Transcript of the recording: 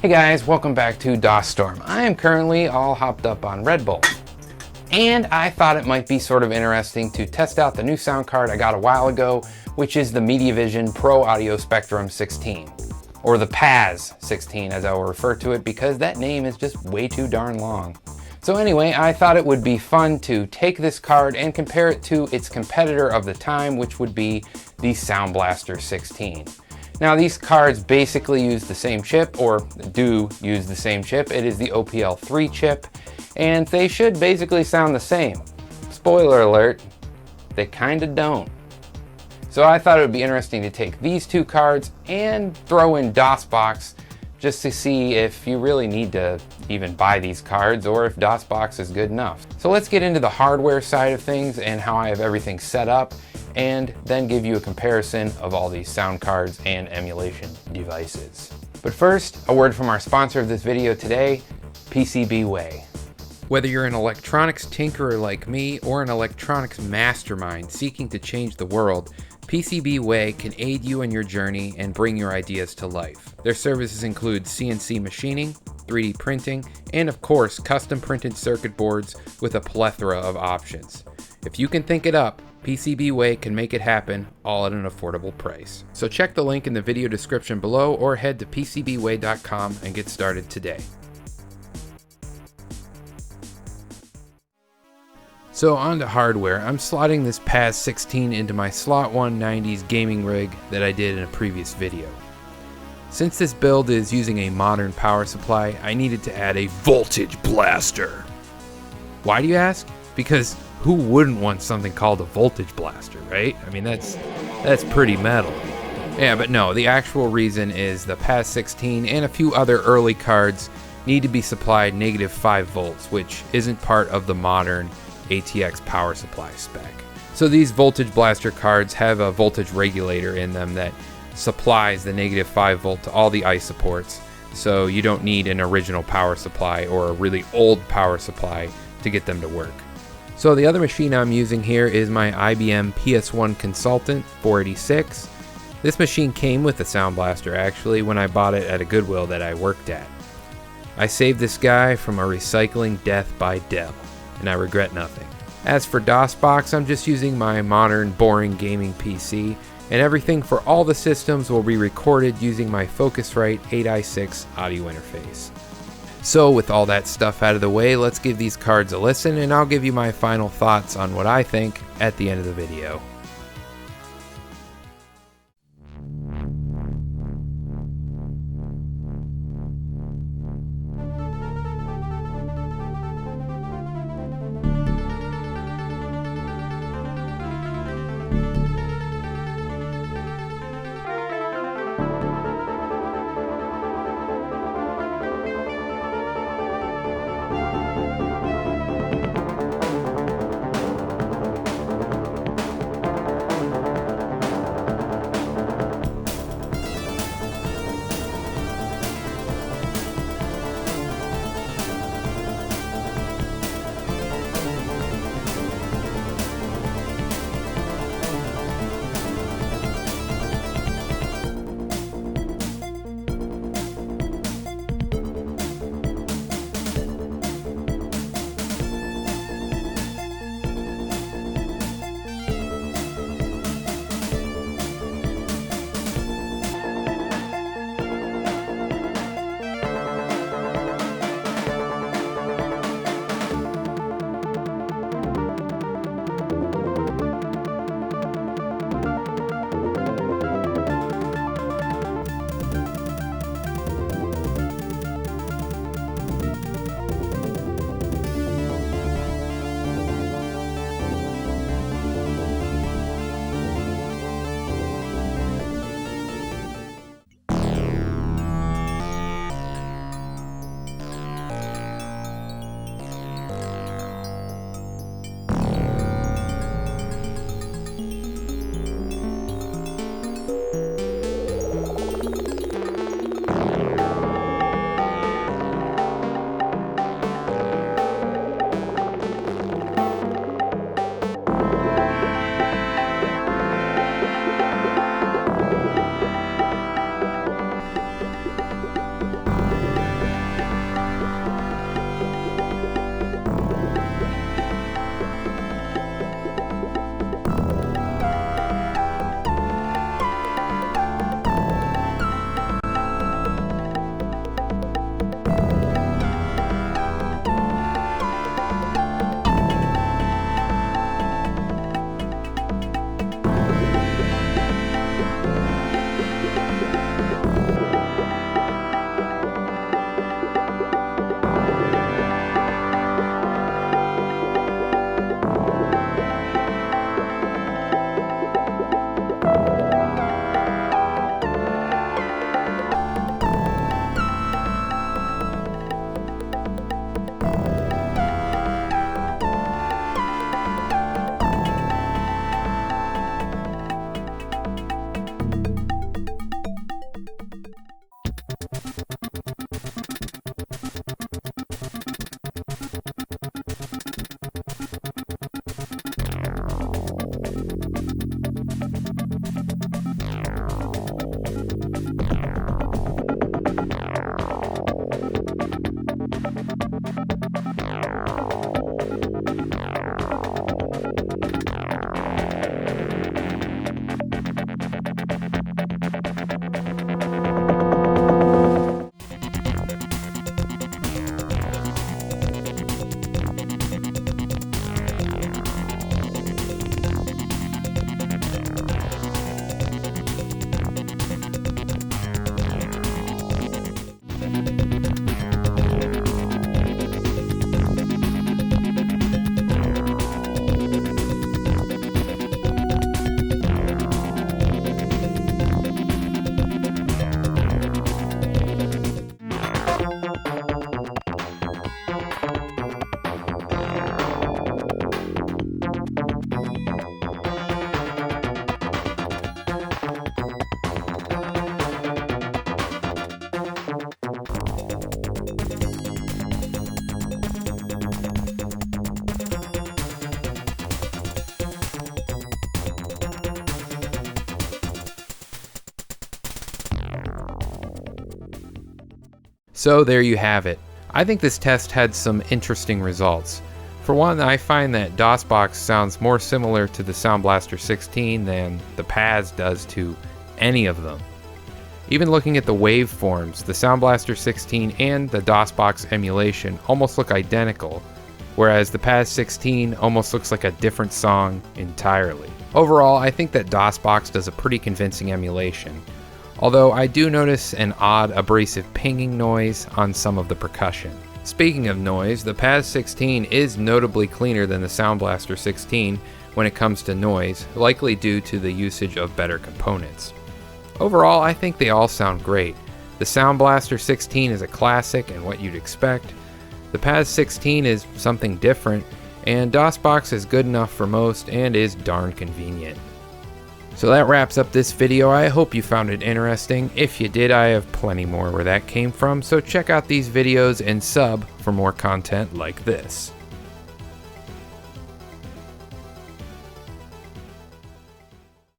Hey guys, welcome back to DOSstorm. I am currently all hopped up on Red Bull. And I thought it might be sort of interesting to test out the new sound card I got a while ago, which is the MediaVision Pro Audio Spectrum 16. Or the PAS 16 as I will refer to it, because that name is just way too darn long. So anyway, I thought it would be fun to take this card and compare it to its competitor of the time, which would be the Sound Blaster 16. Now these cards basically use the same chip, or do use the same chip. It is the OPL3 chip, and they should basically sound the same. Spoiler alert, they kinda don't. So I thought it would be interesting to take these two cards and throw in DOSbox just to see if you really need to even buy these cards or if DOSbox is good enough. So let's get into the hardware side of things and how I have everything set up, and then give you a comparison of all these sound cards and emulation devices. But first, a word from our sponsor of this video today, PCBWay. Whether you're an electronics tinkerer like me or an electronics mastermind seeking to change the world, PCBWay can aid you in your journey and bring your ideas to life. Their services include CNC machining, 3D printing, and of course, custom printed circuit boards with a plethora of options. If you can think it up, PCBWay can make it happen, all at an affordable price. So check the link in the video description below or head to PCBWay.com and get started today. So on to hardware, I'm slotting this PAS 16 into my Slot 190's gaming rig that I did in a previous video. Since this build is using a modern power supply, I needed to add a voltage blaster. Why do you ask? Because who wouldn't want something called a voltage blaster, right? I mean, that's pretty metal. Yeah, but no, the actual reason is the PAS 16 and a few other early cards need to be supplied -5 volts, which isn't part of the modern ATX power supply spec. So these voltage blaster cards have a voltage regulator in them that supplies the -5 volt to all the ICE ports, so you don't need an original power supply or a really old power supply to get them to work. So the other machine I'm using here is my IBM PS1 Consultant 486. This machine came with the Sound Blaster actually when I bought it at a Goodwill that I worked at. I saved this guy from a recycling death by Dell, and I regret nothing. As for DOSbox, I'm just using my modern, boring gaming PC, and everything for all the systems will be recorded using my Focusrite 8i6 audio interface. So with all that stuff out of the way, let's give these cards a listen, and I'll give you my final thoughts on what I think at the end of the video. So there you have it. I think this test had some interesting results. For one, I find that DOSbox sounds more similar to the Sound Blaster 16 than the PAZ does to any of them. Even looking at the waveforms, the Sound Blaster 16 and the DOSbox emulation almost look identical, whereas the PAZ 16 almost looks like a different song entirely. Overall, I think that DOSbox does a pretty convincing emulation, although I do notice an odd abrasive pinging noise on some of the percussion. Speaking of noise, the PAZ 16 is notably cleaner than the Sound Blaster 16 when it comes to noise, likely due to the usage of better components. Overall, I think they all sound great. The Sound Blaster 16 is a classic and what you'd expect. The PAZ 16 is something different, and DOSbox is good enough for most and is darn convenient. So that wraps up this video. I hope you found it interesting. If you did, I have plenty more where that came from, so check out these videos and sub for more content like this.